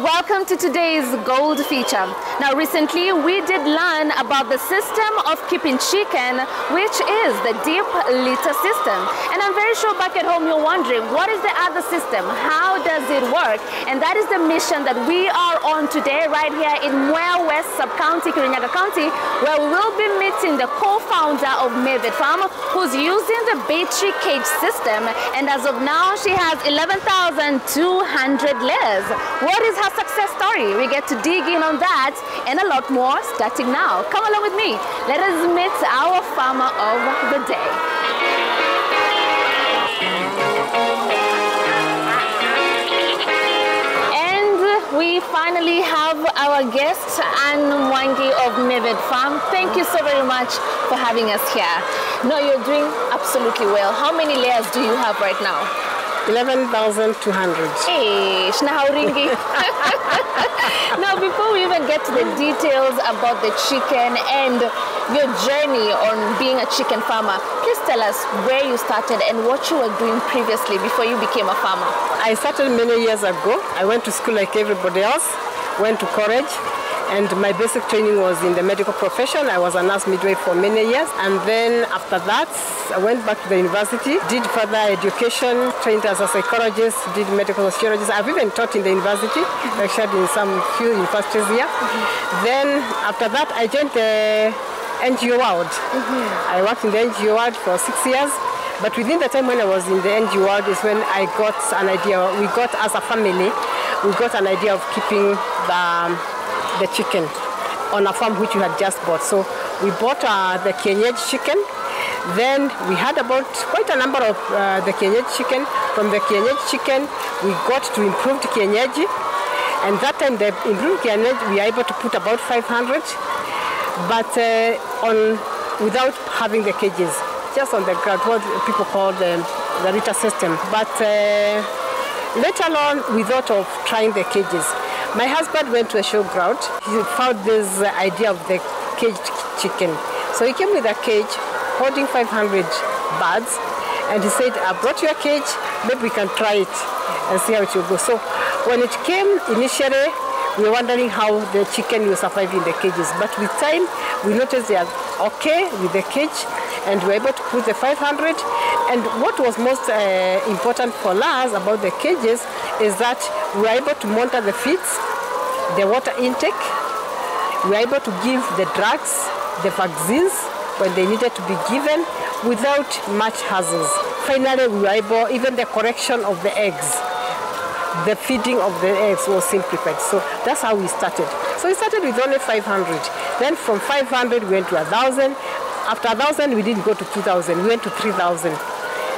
welcome to today's Gold feature. Now recently we did learn about the system of keeping chicken, which is the deep litter system. And I'm very sure back at home you're wondering, what is the other system? How does it work? And that is the mission that we are on today right here in Mwea West Sub-County, Kirinyaga County, where we will be meeting the co-founder of Mivit Farm, who's using the battery cage system. And as of now, she has 11,200 layers. What is her success story? We get to dig in on that and a lot more starting now. Come along with me. Let us meet our farmer of the day. We finally have our guest, Anne Mwangi of Mivit Farm. Thank you so very much for having us here. No, you're doing absolutely well. How many layers do you have right now? 11,200. Hey, Shnahauringi. Now, before we even get to the details about the chicken and your journey on being a chicken farmer, please tell us where you started and what you were doing previously before you became a farmer. I started many years ago. I went to school like everybody else, went to college, and my basic training was in the medical profession. I was a nurse midwife for many years, and then after that I went back to the university, did further education, trained as a psychologist, did medical sociologist. I've even taught in the university, lectured in some few universities here. Then after that I joined the NGO world. I worked in the NGO world for 6 years. But within the time when I was in the NGO world is when I got an idea, we got as a family, we got an idea of keeping the chicken on a farm which we had just bought. So we bought the kienyeji chicken. Then we had about quite a number of the kienyeji chicken. From the kienyeji chicken, we got to improved kienyeji. And that time the improved kienyeji, we were able to put about 500, but without having the cages. Just on the ground, what people call the litter system. But later on, we thought of trying the cages. My husband went to a showground. He found this idea of the caged chicken. So he came with a cage holding 500 birds, and he said, I brought you a cage, maybe we can try it and see how it will go. So when it came initially, we were wondering how the chicken will survive in the cages. But with time, we noticed they are okay with the cage, and we were able to put the 500. And what was most important for us about the cages is that we were able to monitor the feeds, the water intake. We were able to give the drugs, the vaccines when they needed to be given without much hassles. Finally, we were able, even the correction of the eggs, the feeding of the eggs was simplified. So that's how we started. So we started with only 500. Then from 500 we went to 1,000. After 1,000 we didn't go to 2,000. We went to 3,000.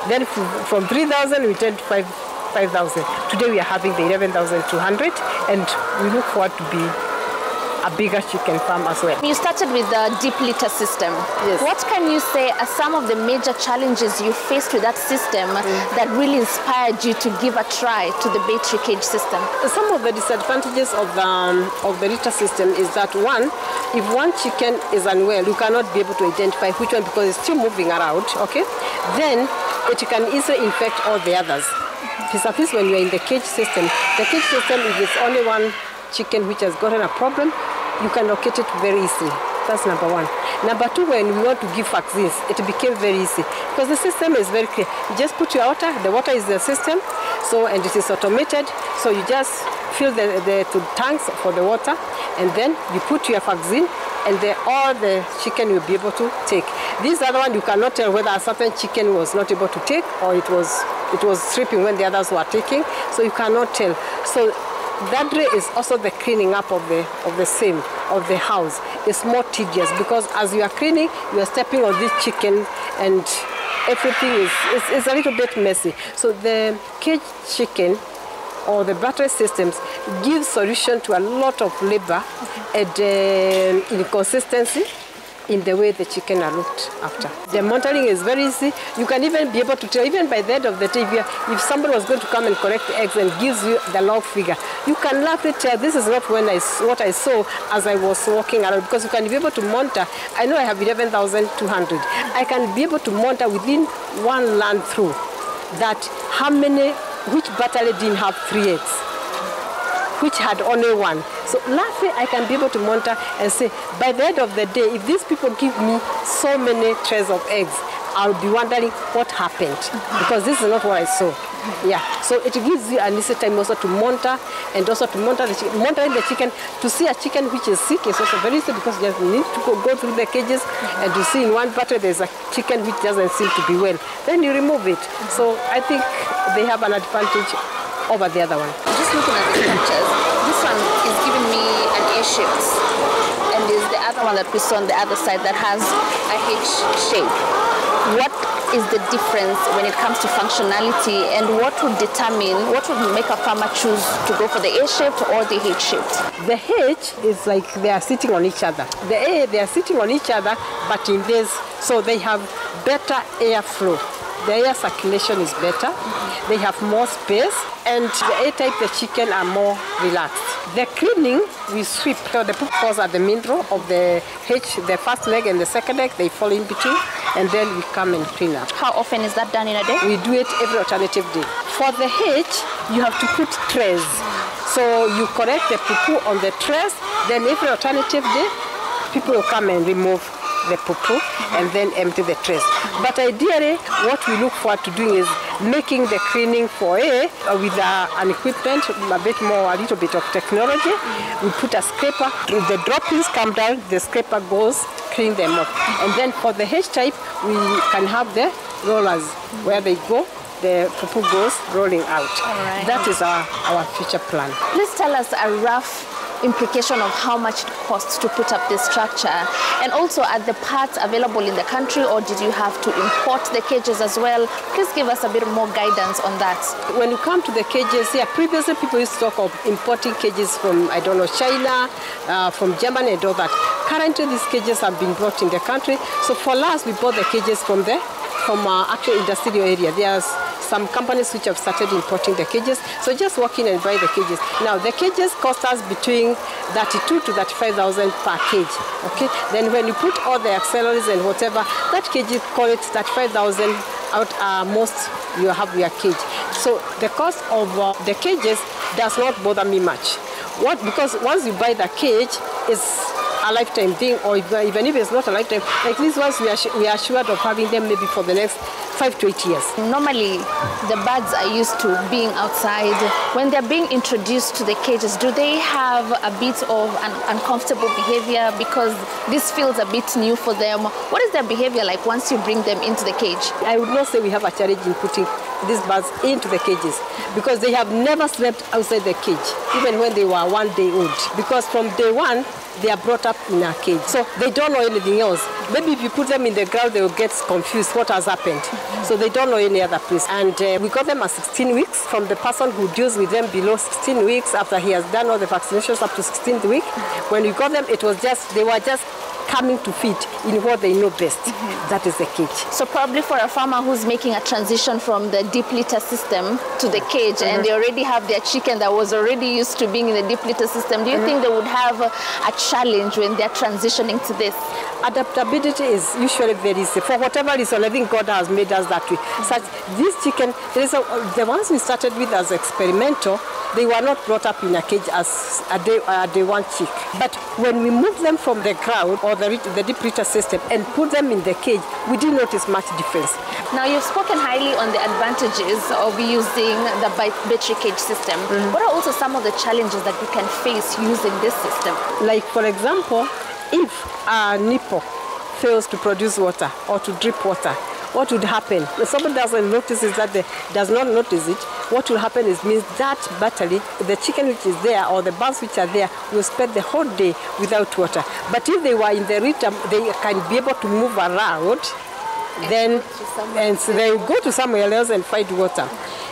Then from 3,000 we turned to 5,000. Today we are having the 11,200, and we look forward to be a bigger chicken farm as well. You started with the deep litter system. Yes. What can you say are some of the major challenges you faced with that system that really inspired you to give a try to the battery cage system? Some of the disadvantages of the litter system is that, one, if one chicken is unwell, you cannot be able to identify which one because it's still moving around, okay? Then it can easily infect all the others. At least when you're in the cage system, if it's only one chicken which has gotten a problem, you can locate it very easily. That's number one. Number two, when we want to give vaccines, it became very easy because the system is very clear. You just put your water, the water is the system, so, and it is automated, so you just fill the tanks for the water, and then you put your vaccine, and all the chicken will be able to take. This other one, you cannot tell whether a certain chicken was not able to take or it was stripping when the others were taking, so you cannot tell. So that way is also the cleaning up of the house. It's more tedious because as you are cleaning, you are stepping on this chicken and everything is a little bit messy. So the cage chicken or the battery systems give solution to a lot of labor and inconsistency in the way the chicken are looked after. The monitoring is very easy. You can even be able to tell, even by the end of the day, if somebody was going to come and collect the eggs and gives you the log figure, you can roughly tell this is not what I saw as I was walking around, because you can be able to monitor. I know I have 11,200. I can be able to monitor within one land through that which battalion didn't have 3 eggs. which had only one. So lastly, I can be able to monitor and say, by the end of the day, if these people give me so many trays of eggs, I'll be wondering what happened, because this is not what I saw. Yeah, so it gives you a necessary time also to monitor, and also to monitor the chicken. Monitoring the chicken, to see a chicken which is sick is also very easy, because you just need to go through the cages and to see in one battery there's a chicken which doesn't seem to be well. Then you remove it. So I think they have an advantage over the other one. Just looking at the structures, this one is giving me an A shape, and there's the other one that we saw on the other side that has a H shape. What is the difference when it comes to functionality, and what would make a farmer choose to go for the A-shaped or the H-shaped? The H is like they are sitting on each other. The A, they are sitting on each other, but in this, so they have better airflow. The air circulation is better. They have more space, and the A-type, the chicken are more relaxed. The cleaning, we sweep. So the poop falls at the middle of the H, the first leg and the second leg, they fall in between, and then we come and clean up. How often is that done in a day? We do it every alternative day. For the H, you have to put trays. So you collect the poo on the trays, then every alternative day, people will come and remove the poo and then empty the trays. But ideally, what we look forward to doing is making the cleaning for A with an equipment, a little bit of technology. We put a scraper. If the droppings come down, the scraper goes, clean them up. And then for the H type, we can have the rollers where they go. The poo goes rolling out. Right. That is our future plan. Please tell us a rough implication of how much it costs to put up this structure, and also are the parts available in the country, or did you have to import the cages as well? Please give us a bit more guidance on that. When you come to the cages, previously people used to talk of importing cages from, China, from Germany and all that. Currently these cages have been brought in the country. So for us, we bought the cages from actual industrial area. There's some companies which have started importing the cages. So just walk in and buy the cages. Now the cages cost us between 32 to 35,000 per cage. Okay. Then when you put all the accessories and whatever, that cage, call it 35,000 out. Most you have your cage. So the cost of the cages does not bother me much. Because once you buy the cage, it's a lifetime thing, or even if it's not a lifetime, like these ones we are assured of having them maybe for the next 5 to 8 years. Normally, the birds are used to being outside. When they're being introduced to the cages, do they have a bit of an uncomfortable behavior because this feels a bit new for them? What is their behavior like once you bring them into the cage? I would not say we have a challenge in putting these birds into the cages, because they have never slept outside the cage, even when they were 1 day old. Because from day one, they are brought up in a cage. So they don't know anything else. Maybe if you put them in the ground, they will get confused what has happened. So they don't know any other place. And we got them at 16 weeks from the person who deals with them below 16 weeks after he has done all the vaccinations up to 16th week. When we got them, they were just coming to feed in what they know best. That is the cage. So probably for a farmer who's making a transition from the deep litter system to the cage, and they already have their chicken that was already used to being in the deep litter system, do you think they would have a challenge when they're transitioning to this? Adaptability is usually very easy. For whatever reason, I think God has made us that way. Such this chicken, the ones we started with as experimental, they were not brought up in a cage as a day one chick. But when we moved them from the ground or the deep litter system and put them in the cage, we didn't notice much difference. Now you've spoken highly on the advantages of using the battery cage system. What are also some of the challenges that you can face using this system? Like for example, if a nipple fails to produce water or to drip water, what would happen? If somebody doesn't notice it, does not notice it, what will happen means that battery, the chicken which is there or the birds which are there will spend the whole day without water. But if they were in the rhythm, they can be able to move around, and so they will go to somewhere else and find water.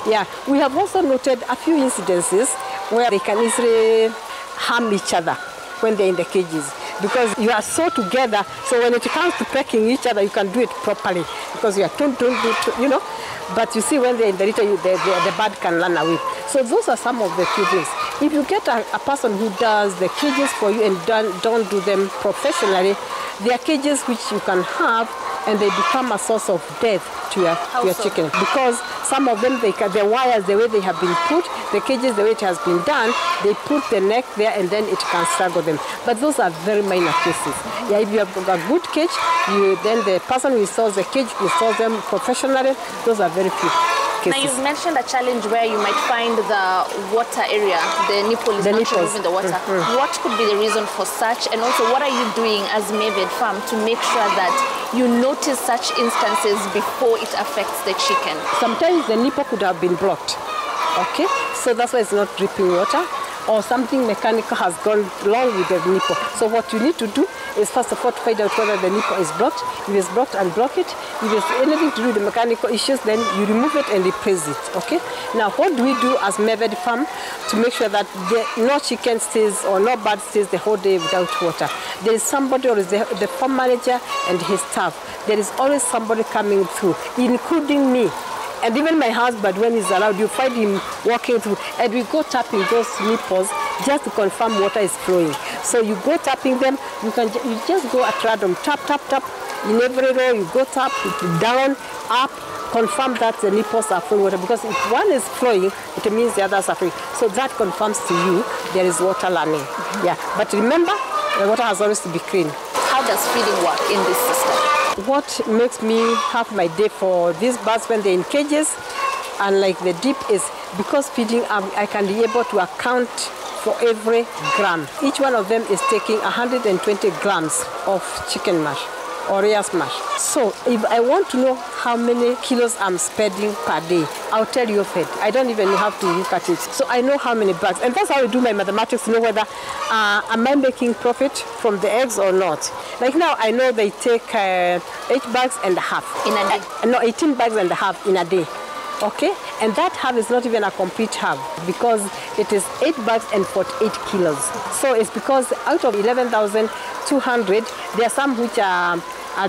Yeah, we have also noted a few incidences where they can easily harm each other when they're in the cages, because you are so together, so when it comes to pecking each other, you can do it properly, because you are but you see when they're in the litter, the bird can run away. So those are some of the few things. If you get a person who does the cages for you and don't do them professionally, there are cages which you can have and they become a source of death to your chicken, because some of them, the wires, the way they have been put, the cages, the way it has been done, they put the neck there and then it can struggle them. But those are very minor cases. Yeah, if you have a good cage, then the person who installs the cage installs them professionally. Those are very few cases. Now, you've mentioned a challenge where you might find the water area, the nipple is not removing the water. What could be the reason for such? And also, what are you doing as Mavid Farm to make sure that you notice such instances before it affects the chicken? Sometimes the nipple could have been blocked. Okay, so that's why it's not dripping water, or something mechanical has gone wrong with the nipple. So what you need to do is first of all to find out whether the nipple is blocked. If it's blocked, unblock it. If there's anything to do with the mechanical issues, then you remove it and replace it. Okay. Now, what do we do as Mavid Farm to make sure that no chicken stays or no bird stays the whole day without water? There is somebody, or is the farm manager and his staff. There is always somebody coming through, including me. And even my husband, when he's allowed, you find him walking through. And we go tapping those nipples just to confirm water is flowing. So you go tapping them, you just go at random, tap, tap, tap. In every row, you go tap, down, up, confirm that the nipples are flowing water. Because if one is flowing, it means the others are flowing. So that confirms to you there is water running. Yeah. But remember, the water has always to be clean. How does feeding work in this system? What makes me have my day for these birds when they're in cages, unlike the deep, is because feeding, I can be able to account for every gram. Each one of them is taking 120 grams of chicken mash or rear's mash. So if I want to know how many kilos I'm spending per day, I'll tell you of it. I don't even have to look at it. So I know how many bags. And that's how I do my mathematics to know whether am I making profit from the eggs or not. Like now, I know they take 8 bags and a half. In a day? No, 18 bags and a half in a day. Okay, and that half is not even a complete half because it is 8 bags and 48 kilos. So it's because out of 11,200, there are some which are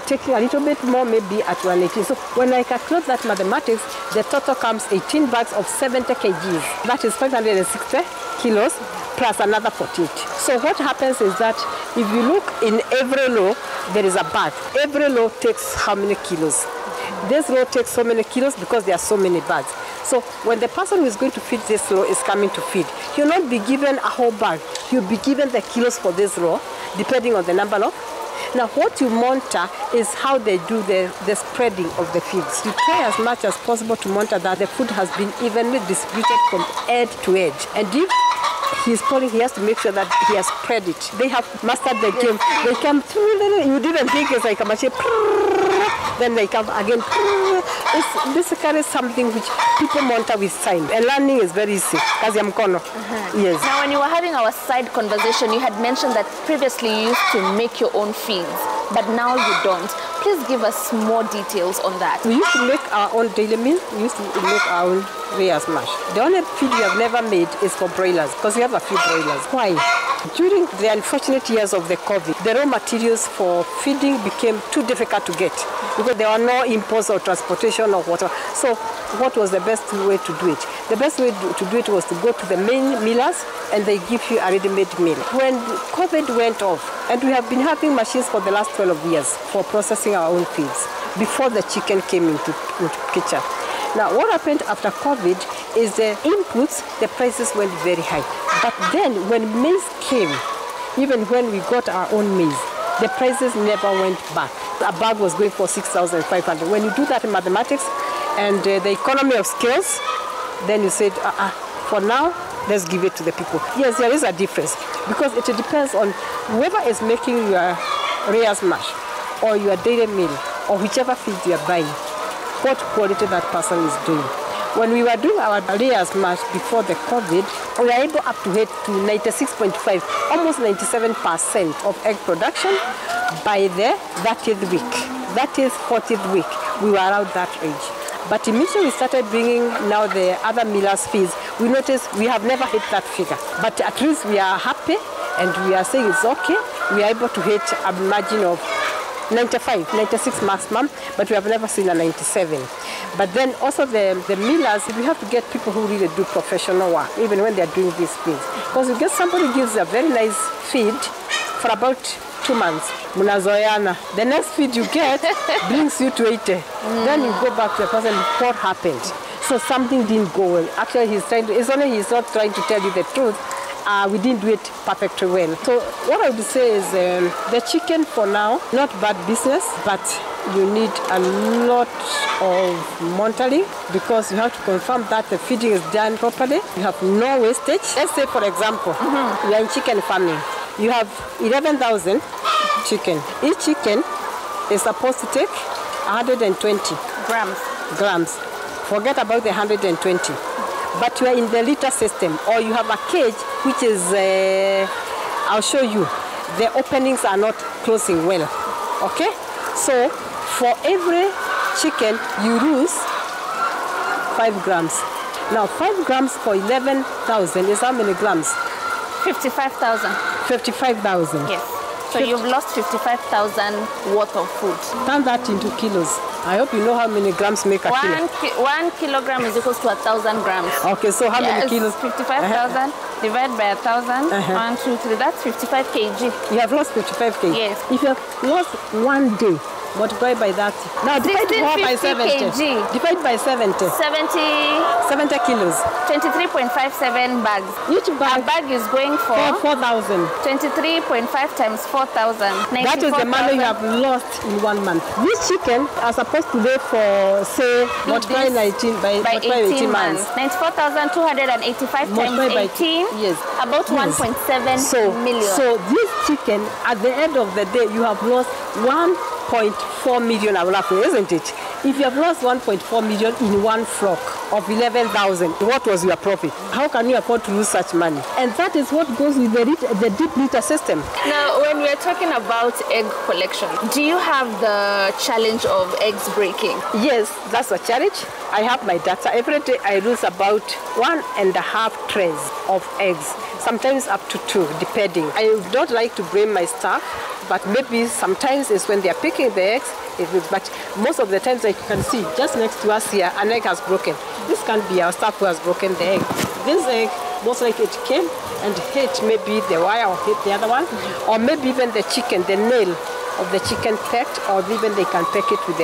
taking a little bit more, maybe at 180. So when I calculate that mathematics, the total comes 18 bags of 70 kgs. That is 560 kilos plus another 48. So what happens is that if you look in every row, there is a bag. Every row takes how many kilos? This row takes so many kilos because there are so many birds. So when the person who is going to feed this row is coming to feed, he'll not be given a whole bag. He'll be given the kilos for this row, depending on the number of. Now what you monitor is how they do the spreading of the feeds. You try as much as possible to monitor that the food has been evenly distributed from edge to edge. And if he's pouring, he has to make sure that he has spread it. They have mastered the game. They come through, you didn't think it's like a machine. Then they come again. It's basically something which people monitor with time. And learning is very easy. Kazi ya mkono. Yes. Now, when you were having our side conversation, you had mentioned that previously you used to make your own feeds, but now you don't. Please give us more details on that. We used to make our own daily meal. We used to make our own rear's mash. The only feed we have never made is for broilers, because we have a few broilers. Why? During the unfortunate years of the COVID, the raw materials for feeding became too difficult to get because there were no imports or transportation or water. So what was the best way to do it? The best way to do it was to go to the main millers and they give you a ready-made meal. When COVID went off, and we have been having machines for the last 12 years for processing our own feeds before the chicken came into picture. Now, what happened after COVID is the inputs, the prices went very high. But then when maize came, even when we got our own maize, the prices never went back. A bag was going for 6,500. When you do that in mathematics and the economy of scales, then you said, for now, let's give it to the people. Yes, there is a difference because it depends on whoever is making your rear's mash or your daily meal or whichever feed you are buying, what quality that person is doing. When we were doing our rear's mash before the COVID, we were able up to hit to 96.5, almost 97% of egg production by the 30th week. That is 40th week. We were around that age. But immediately we started bringing now the other millers' feeds, we noticed we have never hit that figure. But at least we are happy and we are saying it's okay. We are able to hit a margin of 95, 96 maximum, but we have never seen a 97. But then also the millers, we have to get people who really do professional work, even when they are doing these feeds. Because you get somebody who gives a very nice feed for about 2 months. Munazoyana. The next feed you get brings you to 80. Then you go back to the person, what happened? So So something didn't go well. Actually, he's not trying to tell you the truth. We didn't do it perfectly well. So what I would say is the chicken for now, not bad business, but you need a lot of monitoring because you have to confirm that the feeding is done properly. You have no wastage. Let's say, for example, you are in chicken farming. You have 11,000 chicken. Each chicken is supposed to take 120 grams. Forget about the 120. But you are in the litter system, or you have a cage which is, I'll show you, the openings are not closing well. Okay? So for every chicken you lose 5 grams. Now 5 grams for 11,000 is how many grams? 55,000. 55,000. Yes. So you've lost 55,000 worth of food. Turn that into kilos. I hope you know how many grams make a kilo. 1 kilogram is equals to 1,000 grams. Okay, so how many kilos? 55,000 divided by 1,000. 1, 2, 3. That's 55 kg. You have lost 55 kg? Yes. If you have lost one day, multiply by that. Now divide by 70. kg. Divide by 70. 70 kilos. 23.57 bags. Each bag, a bag is going for 4,000. 23.5 times 4,000. That is the money you have lost in 1 month. These chicken are supposed to live for, say, multiply 18 by 18 months. 94,285 times 18. Yes. About 1.7 million. So this chicken, at the end of the day, you have lost 1.4 million, isn't it? If you have lost 1.4 million in one flock of 11,000, what was your profit? How can you afford to lose such money? And that is what goes with the deep litter system. Now, when we are talking about egg collection, do you have the challenge of eggs breaking? Yes, that's a challenge. I have my data. Every day I lose about 1.5 trays of eggs, sometimes up to 2, depending. I don't like to blame my staff, but maybe sometimes it's when they are picking the eggs, but most of the times, like you can see, just next to us here, an egg has broken. This can't be our staff who has broken the egg. This egg, most like it came and hit maybe the wire or hit the other one, or maybe even the chicken, the nail of the chicken pecked, or even they can peck it with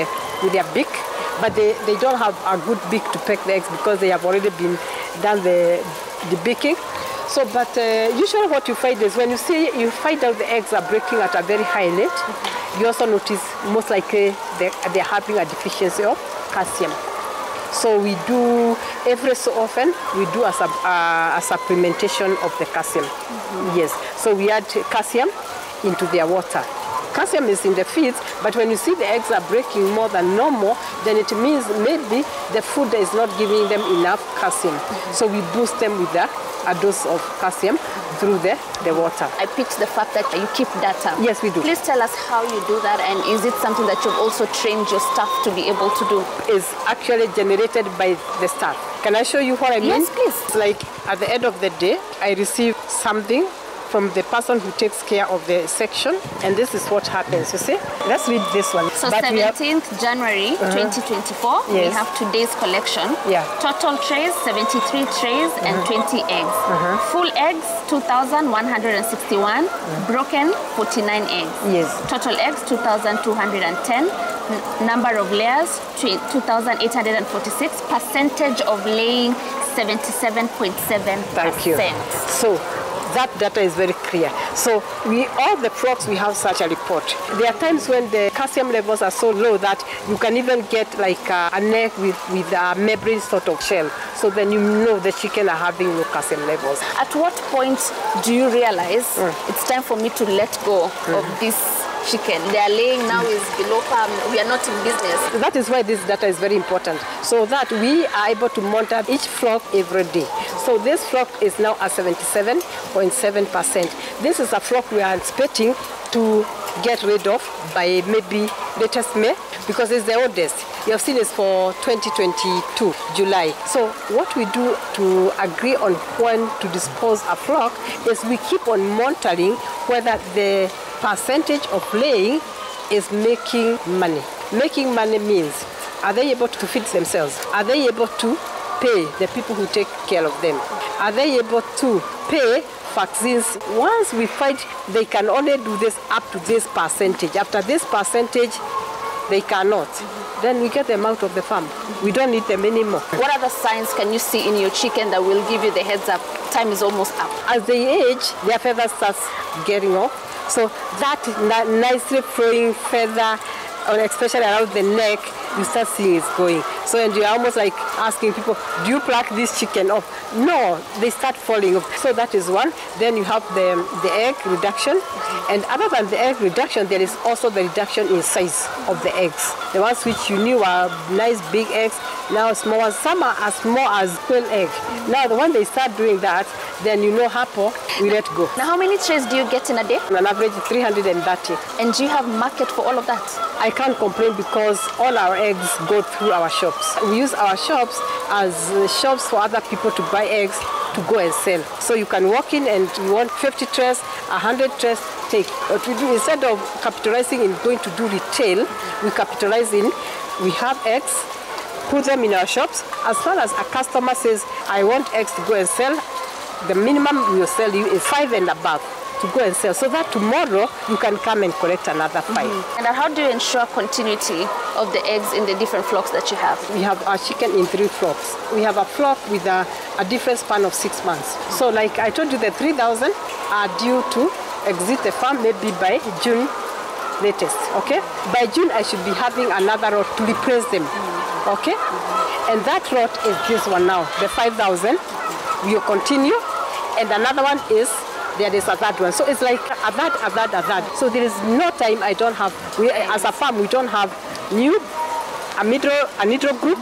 their beak, but they don't have a good beak to peck the eggs because they have already been done the beaking. So, but usually what you find is when you find out the eggs are breaking at a very high rate, you also notice most likely they're having a deficiency of calcium. So we do, every so often, we do a supplementation of the calcium. Yes, so we add calcium into their water. Calcium is in the feeds, but when you see the eggs are breaking more than normal, then it means maybe the food is not giving them enough calcium. So we boost them with a dose of calcium through the water. I picked the fact that you keep data. Yes, we do. Please tell us how you do that, and is it something that you've also trained your staff to be able to do? It's actually generated by the staff. Can I show you what I mean? Yes, please. It's like at the end of the day, I receive something from the person who takes care of the section, and this is what happens, you see. Let's read this one. So 17th January 2024, Yes. we have today's collection. Yeah. Total trays, 73 trays and 20 eggs. Full eggs, 2,161. Broken, 49 eggs. Yes. Total eggs, 2,210. Number of layers, 2,846. Percentage of laying, 77.7%. Thank you. So that data is very clear. So all the flocks, we have such a report. There are times when the calcium levels are so low that you can even get like an egg with a membrane sort of shell. So then you know the chicken are having low calcium levels. At what point do you realize it's time for me to let go of this chicken? Their laying now is below par. We are not in business. That is why this data is very important, so that we are able to monitor each flock every day. So this flock is now at 77.7%. This is a flock we are expecting to get rid of by maybe latest May, because it's the oldest. You have seen it's for 2022, July. So what we do to agree on when to dispose a flock is we keep on monitoring whether the percentage of laying is making money. Making money means, are they able to feed themselves? Are they able to pay the people who take care of them? Are they able to pay vaccines? Once we find they can only do this up to this percentage, after this percentage, they cannot, then we get them out of the farm. We don't need them anymore. What other signs can you see in your chicken that will give you the heads up? Time is almost up. As they age, their feathers start getting off. So that nicely flowing feather, especially around the neck, you start seeing it's going. So and you're almost like asking people, do you pluck this chicken off? No, they start falling off. So that is one. Then you have the egg reduction. And other than the egg reduction, there is also the reduction in size of the eggs. The ones which you knew are nice big eggs, now small ones. Some are as small as quail egg. Now when they start doing that, then you know hapo, we let go. Now how many trays do you get in a day? On average 330. And do you have market for all of that? I can't complain because all our eggs go through our shops. We use our shops as shops for other people to buy eggs to go and sell. So you can walk in and you want 50 trays, 100 trays, take. What we do, instead of capitalizing in going to do retail, we capitalize in, we have eggs, put them in our shops. As far as a customer says, I want eggs to go and sell, the minimum we will sell you is 5 and above to go and sell, so that tomorrow you can come and collect another 5. And how do you ensure continuity of the eggs in the different flocks that you have? We have our chicken in 3 flocks. We have a flock with a different span of 6 months. So like I told you, the 3,000 are due to exit the farm maybe by June latest, okay? By June I should be having another lot to replace them, okay? And that lot is this one now, the 5,000. We will continue, and another one is there is a third one. So it's like a third. So there is no time I don't have, as a farm, we don't have a middle group,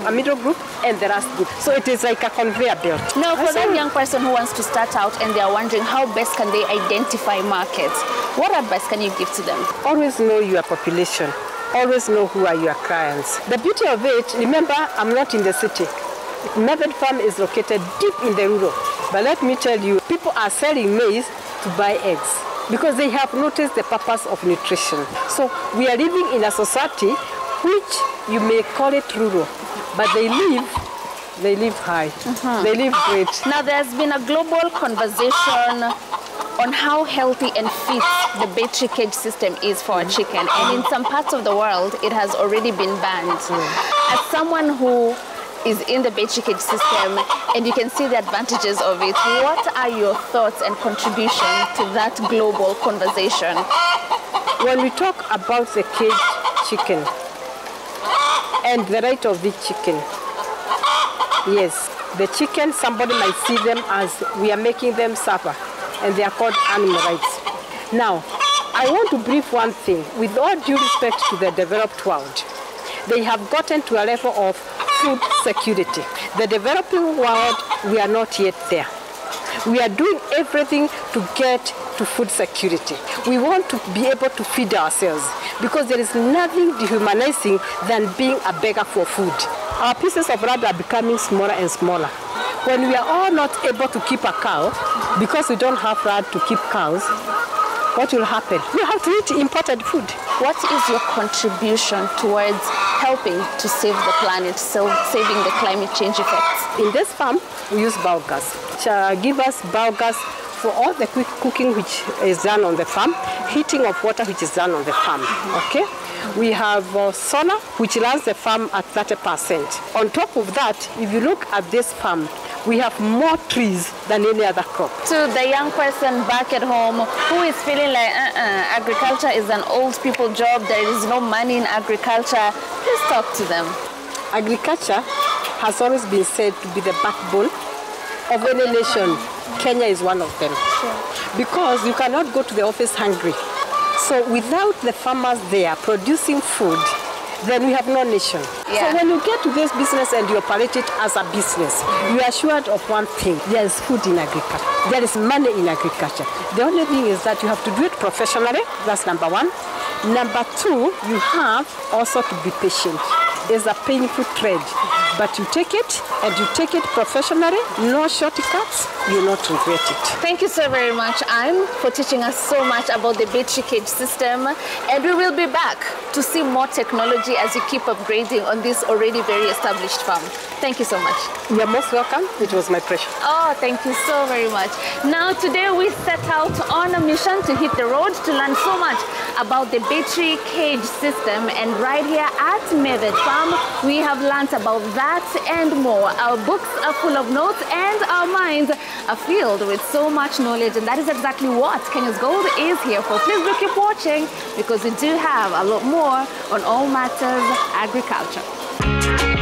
and the last group. So it is like a conveyor belt. Now, for that young person who wants to start out and they are wondering how best can they identify markets, what advice can you give to them? Always know your population. Always know who are your clients. The beauty of it, remember, I'm not in the city. Method Farm is located deep in the rural. But let me tell you, people are selling maize to buy eggs because they have noticed the purpose of nutrition. So we are living in a society which you may call it rural, but they live high. They live great. Now there's been a global conversation on how healthy and fit the battery cage system is for a chicken. And in some parts of the world, it has already been banned. As someone who is in the battery cage system and you can see the advantages of it, what are your thoughts and contribution to that global conversation? When we talk about the cage chicken and the right of the chicken, yes, the chicken, somebody might see them as we are making them suffer, and they are called animal rights. Now, I want to brief one thing. With all due respect to the developed world, they have gotten to a level of food security. The developing world, we are not yet there. We are doing everything to get to food security. We want to be able to feed ourselves because there is nothing dehumanizing than being a beggar for food. Our pieces of land are becoming smaller and smaller. When we are all not able to keep a cow because we don't have land to keep cows, what will happen? We have to eat imported food. What is your contribution towards helping to save the planet, saving the climate change effects? In this farm, we use biogas, which give us biogas for all the quick cooking which is done on the farm, heating of water which is done on the farm, okay? We have solar, which runs the farm at 30%. On top of that, if you look at this farm, we have more trees than any other crop. To the young person back at home who is feeling like agriculture is an old people job, there is no money in agriculture, please talk to them. Agriculture has always been said to be the backbone of any nation. Kenya is one of them. Sure. Because you cannot go to the office hungry. So without the farmers there producing food, then we have no nation. Yeah. So when you get to this business and you operate it as a business, you are assured of one thing: there is food in agriculture. There is money in agriculture. The only thing is that you have to do it professionally. That's number one. Number two, you have also to be patient. It's a painful trade. but you take it and you take it professionally, no shortcuts, you'll not regret it. Thank you so very much, Anne, for teaching us so much about the Poultry cage system. And we will be back to see more technology as you keep upgrading on this already very established farm. Thank you so much. You're most welcome. It was my pleasure. Oh, thank you so very much. Now, today we set out on a mission to hit the road to learn so much about the Poultry cage system. And right here at Method Farm, we have learned about that and more. Our books are full of notes and our minds are filled with so much knowledge. And that is exactly what Kenya's Gold is here for. Please do keep watching because we do have a lot more on all matters agriculture.